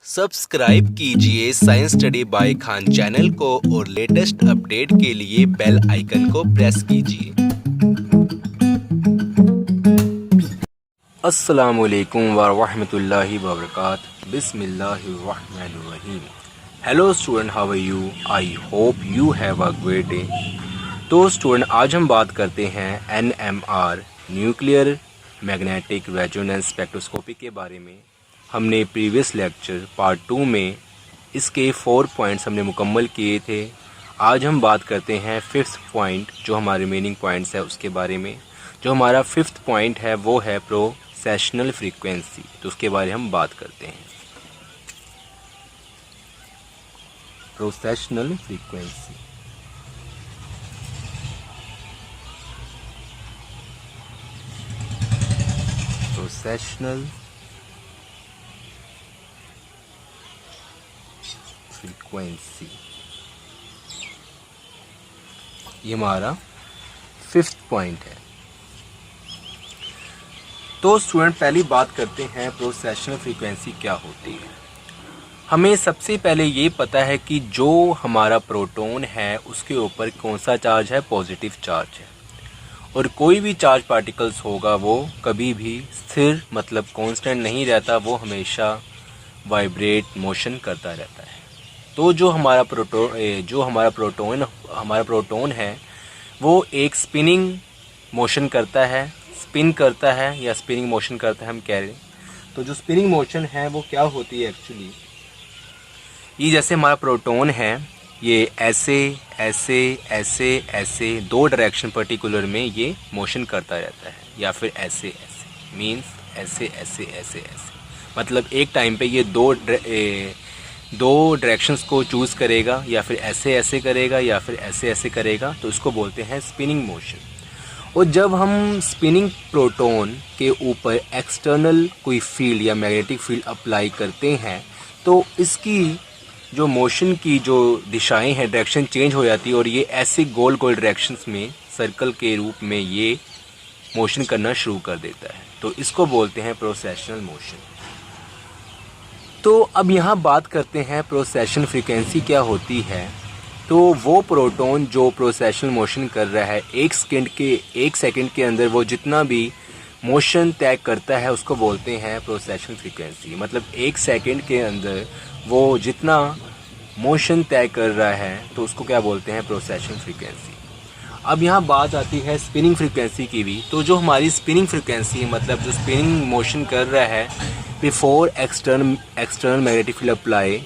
Subscribe कीजिए science study bye Khan channel को और लेटेस्ट अपडेट के लिए बेल आइकन को प्रेस कीजिए। अस्सलामुअलैकुम वरहमतुल्लाहि वबरकातुहू। बिस्मिल्लाहिर्रहमानिर्रहीम। Hello student, how are you? I hope you have a great day. तो स्टूडेंट, आज हम बात करते हैं NMR nuclear magnetic resonance spectroscopy के बारे में। हमने प्रीवियस लेक्चर पार्ट 2 में इसके 4 पॉइंट्स हमने मुकम्मल किए थे। आज हम बात करते हैं 5th पॉइंट, जो हमारे रिमेनिंग पॉइंट्स है उसके बारे में। जो हमारा 5th पॉइंट है वो है प्रोसेशनल फ्रीक्वेंसी, तो उसके बारे में हम बात करते हैं। प्रोसेशनल फ्रीक्वेंसी, प्रोसेशनल फ्रीक्वेंसी, ये हमारा 5th पॉइंट है। तो स्टूडेंट, पहली बात करते हैं प्रोसेशनल फ्रीक्वेंसी क्या होती है। हमें सबसे पहले ये पता है कि जो हमारा प्रोटॉन है उसके ऊपर कौन सा चार्ज है, पॉजिटिव चार्ज है। और कोई भी चार्ज पार्टिकल्स होगा वो कभी भी स्थिर मतलब कांस्टेंट नहीं रहता, वो हमेशा वाइब्रेट मोशन करता रहता है। तो जो हमारा प्रोटॉन है वो एक स्पिनिंग मोशन करता है, स्पिन करता है या स्पिनिंग मोशन करता है हम कह रहे हैं। तो जो स्पिनिंग मोशन है वो क्या होती है एक्चुअली, ये जैसे हमारा प्रोटॉन है ये ऐसे ऐसे ऐसे ऐसे दो डायरेक्शन पर्टिकुलर में ये मोशन करता रहता है, या फिर ऐसे ऐसे मींस ऐसे ऐसे ऐसे ऐसे, मतलब एक टाइम पे ये दो डायरेक्शंस को चूज़ करेगा, या फिर ऐसे ऐसे करेगा या फिर ऐसे ऐसे करेगा, तो इसको बोलते हैं स्पिनिंग मोशन। और जब हम स्पिनिंग प्रोटॉन के ऊपर एक्सटर्नल कोई फील्ड या मैग्नेटिक फील्ड अप्लाई करते हैं तो इसकी जो मोशन की जो दिशाएं हैं, डायरेक्शन चेंज हो जाती है और ये ऐसे गोल गोल डायरेक्शंस में सर्कल के रूप में ये मोशन करना शुरू कर देता है। तो इसको बोलते हैं प्रोसेशनल मोशन। तो अब यहाँ बात करते हैं प्रोसेशनल फ्रीक्वेंसी क्या होती है। तो वो प्रोटॉन जो प्रोसेशनल मोशन कर रहा है एक सेकंड के अंदर वो जितना भी मोशन तय करता है उसको बोलते हैं प्रोसेशनल फ्रीक्वेंसी। मतलब एक सेकंड के अंदर वो जितना मोशन तय कर रहा है तो उसको क्या बोलते हैं, प्रोसेशनल फ्रीक्वेंसी। अब यहाँ बात आती है स्पिनिंग फ्रीक्वेंसी की भी। तो जो हमारी स्पिनिंग फ्रीक्वेंसी मतलब जो स्पिनिंग मोशन कर रहा है before external magnetic field apply,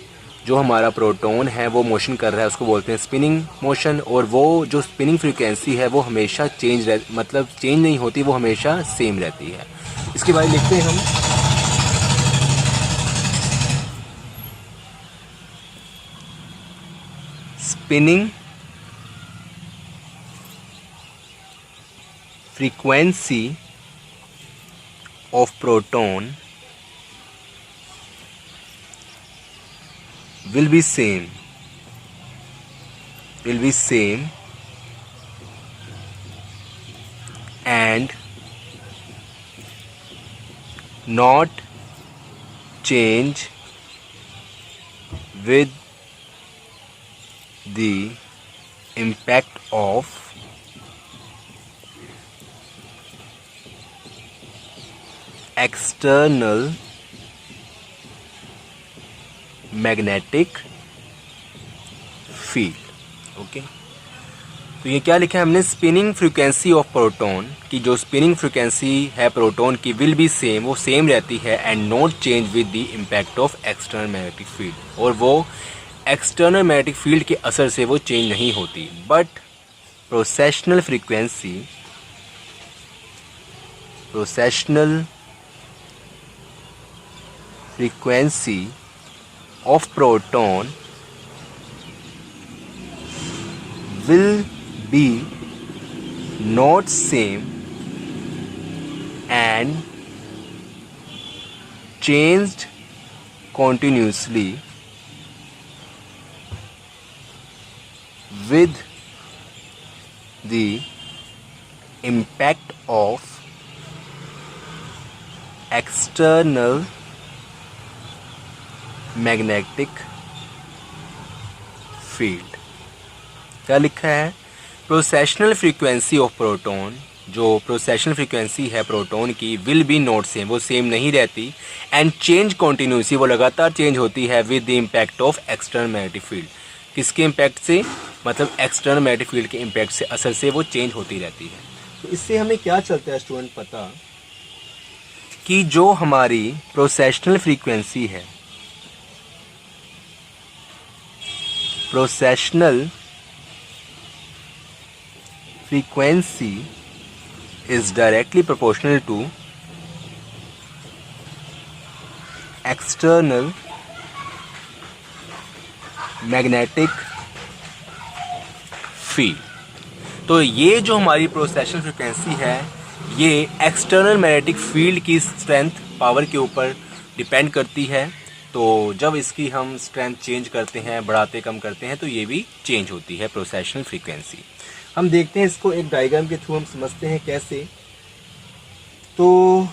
जो हमारा प्रोटॉन है वो मोशन कर रहा है उसको बोलते हैं स्पिनिंग मोशन। और वो जो स्पिनिंग फ्रीक्वेंसी है वो हमेशा चेंज नहीं होती, वो हमेशा सेम रहती है। इसके बारे में लिखते हैं हम। Spinning frequency of proton will be same and not change with the impact of external magnetic field. Okay, तो ये क्या लिखा है हमने, स्पिनिंग फ्रीक्वेंसी ऑफ प्रोटॉन की जो स्पिनिंग फ्रीक्वेंसी है प्रोटॉन की विल बी सेम, वो सेम रहती है and not change with the impact of external magnetic field, और वो एक्सटर्नल मैग्नेटिक फील्ड के असर से वो चेंज नहीं होती। But precessional frequency of proton will be not same and changed continuously with the impact of external magnetic field. क्या लिखा है? प्रोसेशनल फ्रीक्वेंसी ऑफ प्रोटॉन, जो प्रोसेशनल फ्रीक्वेंसी है प्रोटॉन की, विल बी नॉट सेम, वो same नहीं रहती, and change continuously, वो लगातार चेंज होती है with the impact of external magnetic field. किसके इम्पैक्ट से? मतलब एक्सटर्नल मैग्नेटिक फील्ड के इम्पैक्ट से, असर से वो चेंज होती रहती है। तो इससे हमें क्या चलता है स्टूडेंट पता, कि जो हमारी प्रोसेशनल फ्रीक्वेंसी है, precessional frequency is directly proportional to external magnetic field। तो ये जो हमारी प्रोसेशनल फ्रीक्वेंसी है, ये एक्सटर्नल मैग्नेटिक फील्ड की स्ट्रेंथ, पावर के ऊपर डिपेंड करती है। तो जब इसकी हम स्ट्रेंथ चेंज करते हैं, बढ़ाते कम करते हैं, तो ये भी चेंज होती है प्रोसेशनल फ्रीक्वेंसी। हम देखते हैं इसको एक डायग्राम के थ्रू हम समझते हैं कैसे। तो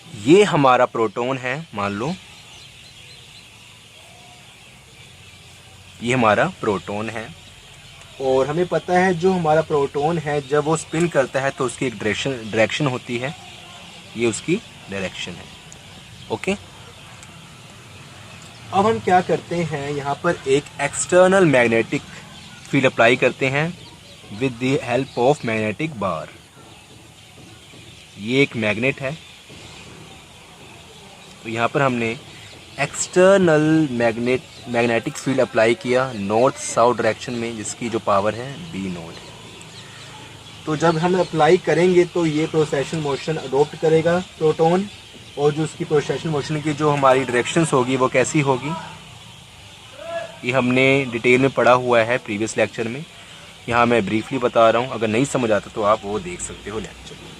ये हमारा प्रोटॉन है, मान लो ये हमारा प्रोटॉन है, और हमें पता है जो हमारा प्रोटॉन है जब वो स्पिन करता है तो उसकी एक डायरेक्शन होती है, ये उसकी डायरेक्शन है। ओके, अब हम क्या करते हैं, यहाँ पर एक एक्सटर्नल मैग्नेटिक फील्ड अप्लाई करते हैं with the help of magnetic bar. ये एक मैग्नेट है, तो यहाँ पर हमने एक्सटर्नल मैग्नेटिक फील्ड अप्लाई किया नॉर्थ साउथ डायरेक्शन में, जिसकी जो पावर है B नॉट है। तो जब हम अप्लाई करेंगे तो ये प्रोसेशन मोशन अडोप्ट करेगा प्रोटॉन, और जो उसकी प्रोसेशन मोशन की जो हमारी डायरेक्शंस होगी वो कैसी होगी, ये हमने डिटेल में पढ़ा हुआ है प्रीवियस लेक्चर में। यहाँ मैं ब्रीफली बता रहा हूँ, अगर नहीं समझ आता तो आप वो देख सकते हो लेक्चर में।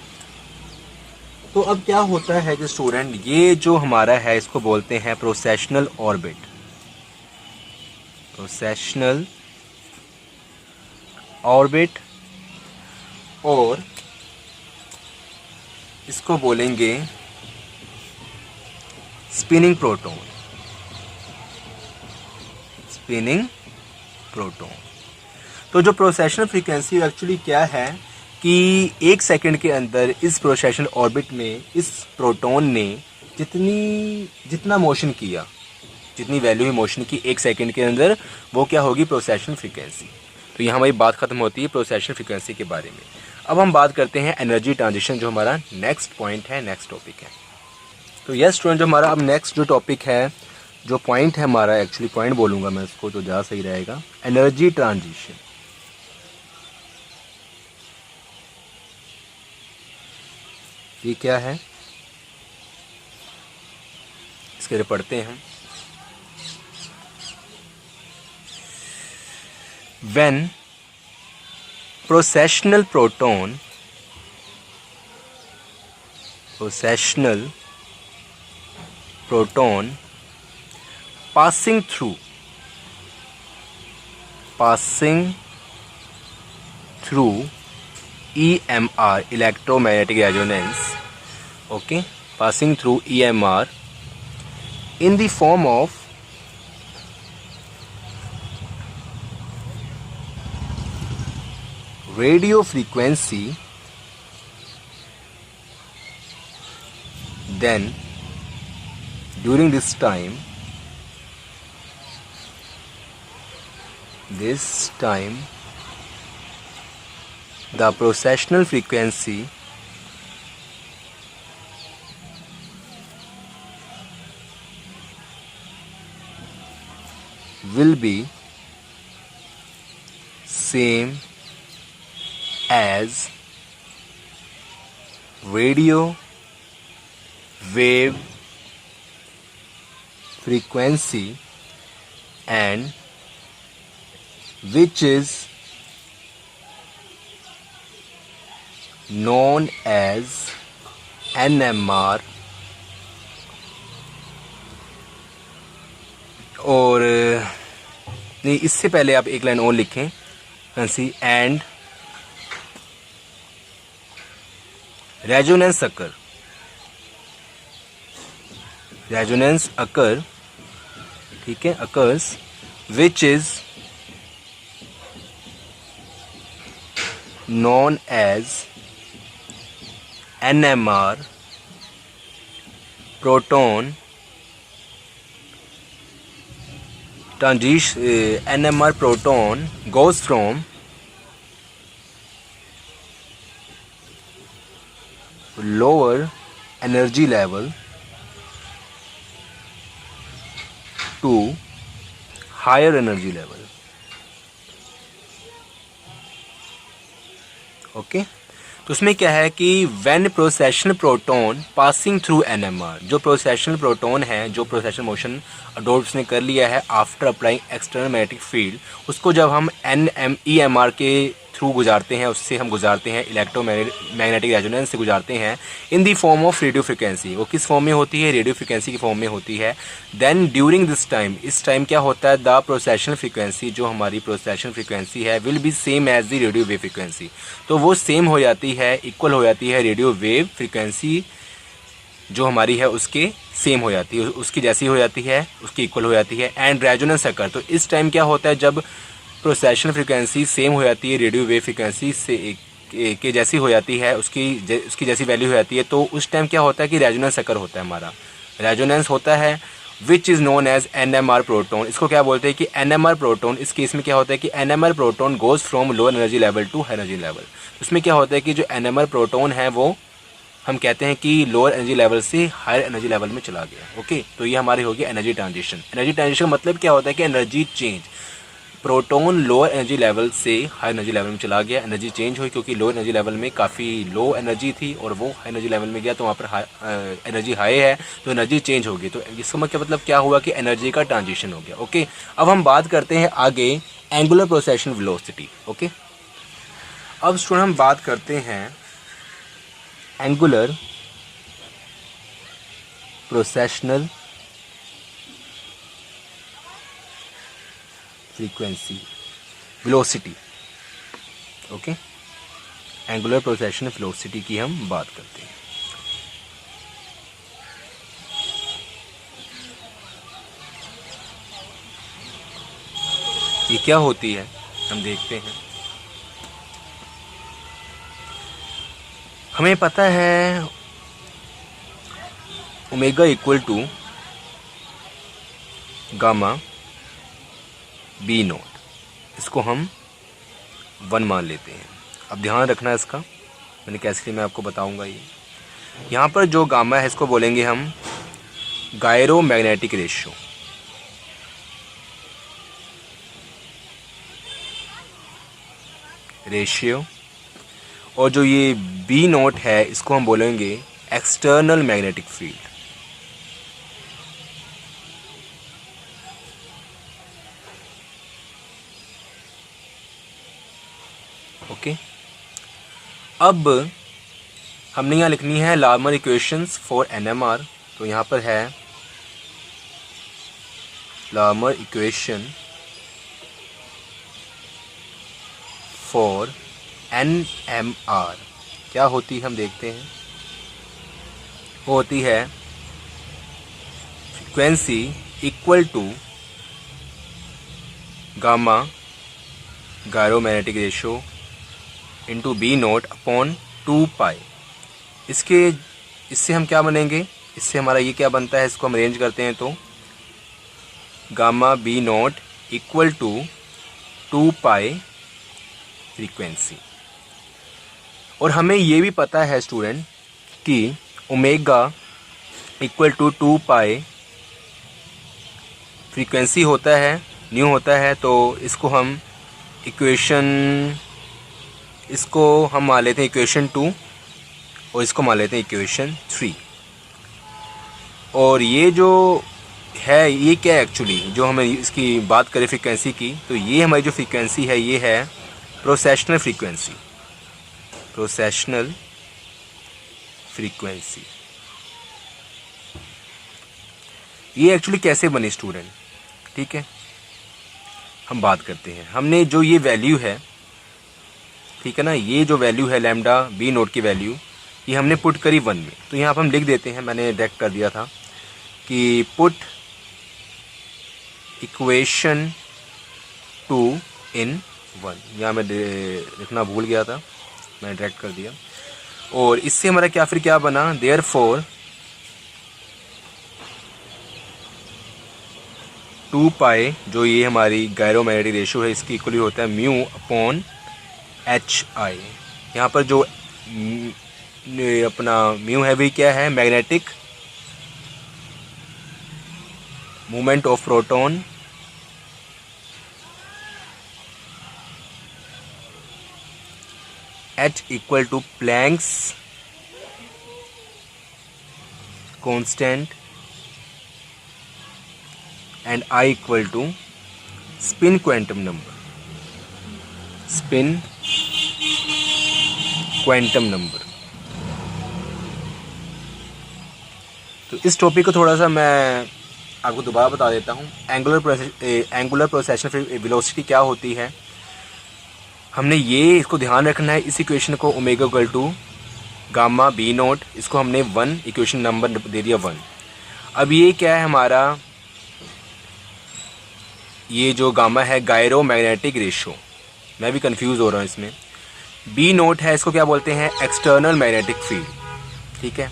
तो अब क्या होता है कि स्टूडेंट, ये जो हमारा है इसको बोलते हैं प्रोसेशनल ऑर्बिट। प्रोसेशनल ऑर्बिट, और इसको बोलेंगे स्पिनिंग प्रोटॉन। Spinning proton. तो जो प्रोसेशनल फ्रीक्वेंसी एक्चुअली क्या है कि एक सेकंड के अंदर इस प्रोसेशनल ऑर्बिट में इस प्रोटॉन ने जितना मोशन किया, जितनी वैल्यू हुई मोशन की एक सेकंड के अंदर, वो क्या होगी, प्रोसेशनल फ्रीक्वेंसी। तो यहाँ हमारी बात खत्म होती है प्रोसेशनल फ्रीक्वेंसी के बारे में। अब हम बात करते हैं एनर्जी ट्रांजिशन, जो हमारा नेक्स्ट पॉइंट है, नेक्स्ट टॉपिक है। तो यस स्टूडेंट, जो हमारा अब नेक्स्ट जो टॉपिक है, जो पॉइंट है हमारा, एक्चुअली पॉइंट बोलूँगा मैं इसको, जो ज़्यादा सही रहेगा, एनर्जी ट्रांजिशन। ये क्या है, इसके लिए पढ़ते हैं हम। When processional proton passing through EMR, electromagnetic resonance, okay, passing through EMR in the form of radio frequency, then during this time the processional frequency will be same as radio wave frequency, and which is known as NMR। और नहीं, इससे पहले आप एक line और लिखें, and resonance resonance अकर, ठीक है, occurs which is known as NMR proton transition. NMR proton goes from lower energy level to higher energy level. Okay तो उसमें क्या है कि when precessional proton passing through NMR, जो प्रोसेशनल प्रोटॉन है, जो प्रोसेशनल मोशन अडॉप्ट ने कर लिया है after applying external magnetic field, उसको जब हम एनएमईएमआर के थ्रू गुजारते हैं, उससे हम गुजारते हैं इलेक्ट्रोमैग्नेटिक रेजोनेंस से गुजारते हैं in the form of radio frequency. वो किस फॉर्म में होती है? रेडियो फ्रिक्वेंसी की फॉर्म में होती है। देन ड्यूरिंग दिस टाइम, इस टाइम क्या होता है, द प्रोसेशनल फ्रिक्वेंसी, जो हमारी प्रोसेशनल फ्रिक्वेंसी है, will be same as the radio wave frequency. तो वो सेम हो जाती है, इक्वल हो जाती है रेडियो वेव फ्रिक्वेंसी जो हमारी है उसके सेम हो जाती है, उसकी जैसी हो जाती है, उसकी इक्वल हो जाती है। एंड रेजोनेंस अकर, तो इस टाइम क्या होता है, जब प्रोसेशनल फ्रिक्वेंसी सेम हो जाती है रेडियो वेव फ्रिक्वेंसी से के जैसी हो जाती है, उसकी जैसी वैल्यू हो जाती है, तो उस टाइम क्या होता है कि रेजोनेंस अकर होता है, हमारा रेजोनेंस होता है, which is known as NMR proton. इसको क्या बोलते हैं कि एनएमआर प्रोटॉन, इस केस में क्या होता है कि NMR proton goes from lower energy level to high energy level. उसमें क्या होता है कि जो एनएमआर प्रोटॉन है वो हम कहते हैं कि लोअर एनर्जी लेवल से हायर एनर्जी लेवल में चला गया। ओके, तो ये हमारी होगी एनर्जी ट्रांजिशन। एनर्जी ट्रांजिशन मतलब क्या होता है कि energy change, proton lower energy level से हाई एनर्जी लेवल में चला गया, एनर्जी चेंज हुई क्योंकि लोअर एनर्जी लेवल में काफ़ी लो एनर्जी थी और वो हाई एनर्जी लेवल में गया तो वहाँ पर एनर्जी हाई है तो एनर्जी चेंज होगी। तो इसका मतलब क्या हुआ कि एनर्जी का ट्रांजिशन हो गया। ओके, अब हम बात करते हैं आगे एंगुलर प्रोसेशन वेलोसिटी। ओके, अब स्टूडेंट हम बात करते हैं angular precessional frequency velocity. Okay, angular precessional velocity की हम बात करते हैं। ये क्या होती है हम देखते हैं। हमें पता है omega equal to gamma B nought, इसको हम 1 मान लेते हैं। अब ध्यान रखना इसका, मैंने कैसे मैं आपको बताऊंगा। ये यहाँ पर जो गामा है इसको बोलेंगे हम गायरो मैग्नेटिक रेशियो, और जो ये बी नोट है इसको हम बोलेंगे एक्सटर्नल मैग्नेटिक फील्ड। ओके, अब हमने यहाँ लिखनी है लार्मर इक्वेशंस फॉर एनएमआर। तो यहाँ पर है लार्मर इक्वेशन फॉर एनएमआर क्या होती है हम देखते हैं। वो होती है frequency equal to gamma gyromagnetic ratio into B nought upon 2 pi. इससे हम क्या बनेंगे, इससे हमारा ये क्या बनता है, इसको हम अरेंज करते हैं तो gamma B nought equal to 2 pi frequency. और हमें ये भी पता है स्टूडेंट कि omega equal to 2 pi frequency होता है, न्यू होता है। तो इसको हम मान लेते हैं इक्वेशन 2 और इसको मान लेते हैं इक्वेशन 3। और ये जो है ये क्या है एक्चुअली, जो हमें इसकी बात करें फ्रीक्वेंसी की, तो ये हमारी जो फ्रीक्वेंसी है ये है प्रोसेशनल फ्रीक्वेंसी। ये एक्चुअली कैसे बनी स्टूडेंट, ठीक है, हम बात करते हैं। हमने जो ये वैल्यू है, ठीक है ना, ये जो वैल्यू है लैम्डा बी नोट की वैल्यू, ये हमने पुट करी 1 में। तो यहाँ पर हम लिख देते हैं, मैंने डायरेक्ट कर दिया था कि पुट इक्वेशन 2 in 1, यहाँ मैं लिखना भूल गया था, मैंने डायरेक्ट कर दिया। और इससे हमारा क्या बना, देयरफॉर 2 पाई, जो ये हमारी गायरोमैग्नेटिक रेशियो है, इसकी इक्वली होता है म्यू अपॉन एच आई। यहाँ पर जो अपना म्यू है वही क्या है, magnetic movement of proton H equal to Planck's constant and I equal to spin quantum number, spin quantum number. तो इस टॉपिक को थोड़ा सा मैं आपको दोबारा बता देता हूँ। एंगुलर प्रोसेशन वेलोसिटी क्या होती है, हमने ये इसको ध्यान रखना है। इस इक्वेशन को omega equal to gamma B nought, इसको हमने 1 इक्वेशन नंबर दे दिया 1। अब ये क्या है हमारा, ये जो गामा है गायरोमैग्नेटिक रेशियो, मैं भी कंफ्यूज हो रहा हूँ इसमें। बी नोट है, इसको क्या बोलते हैं, एक्सटर्नल मैग्नेटिक फील्ड, ठीक है।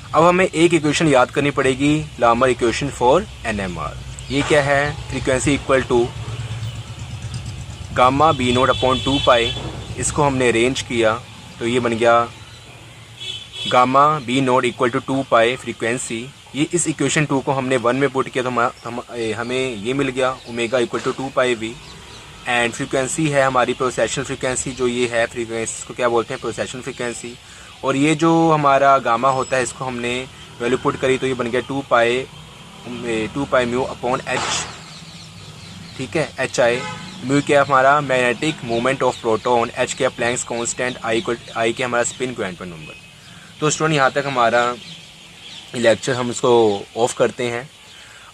अब हमें एक इक्वेशन याद करनी पड़ेगी, लामर इक्वेशन फॉर एनएमआर। ये क्या है, frequency equal to gamma B nought upon 2 pi, इसको हमने अरेंज किया तो ये बन गया gamma B nought equal to 2 pi frequency. ये इस इक्वेशन 2 को हमने 1 में पुट किया तो हमें ये मिल गया omega equal to 2 pi v. And frequency है हमारी प्रोसेशनल फ्रीक्वेंसी, जो ये है फ्रीक्वेंसी, इसको क्या बोलते हैं, प्रोसेशनल फ्रीक्वेंसी। और ये जो हमारा गामा होता है, इसको हमने वैल्यू पुट करी तो ये बन गया 2 पाई म्यू अपॉन एच, ठीक है, एच आई। म्यू क्या हमारा magnetic movement of proton, H क्या प्लैंक्स कांस्टेंट, आई क्या हमारा स्पिन क्वांटम नंबर। तो स्टूडेंट यहाँ तक हमारा लेक्चर हम इसको ऑफ करते हैं।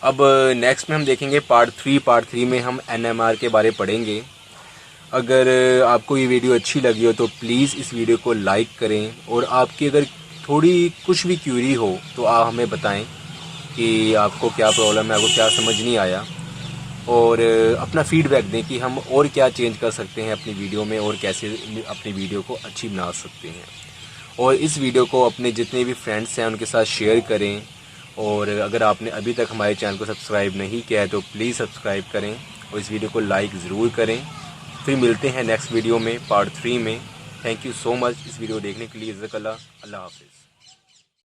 अब नेक्स्ट में हम देखेंगे पार्ट 3 में हम एनएमआर के बारे पढ़ेंगे। अगर आपको ये वीडियो अच्छी लगी हो तो प्लीज़ इस वीडियो को लाइक करें, और आपकी अगर थोड़ी कुछ भी क्यूरी हो तो आप हमें बताएं कि आपको क्या प्रॉब्लम है, आपको क्या समझ नहीं आया, और अपना फीडबैक दें कि हम और क्या चेंज कर सकते हैं अपनी वीडियो में, और कैसे अपनी वीडियो को अच्छी बना सकते हैं। और इस वीडियो को अपने जितने भी फ्रेंड्स हैं उनके साथ शेयर करें, और अगर आपने अभी तक हमारे चैनल को सब्सक्राइब नहीं किया है तो प्लीज़ सब्सक्राइब करें, और इस वीडियो को लाइक ज़रूर करें। फिर मिलते हैं नेक्स्ट वीडियो में, पार्ट 3 में। थैंक यू सो मच इस वीडियो देखने के लिए। जज़ाकल्लाह, अल्लाह हाफ़िज़।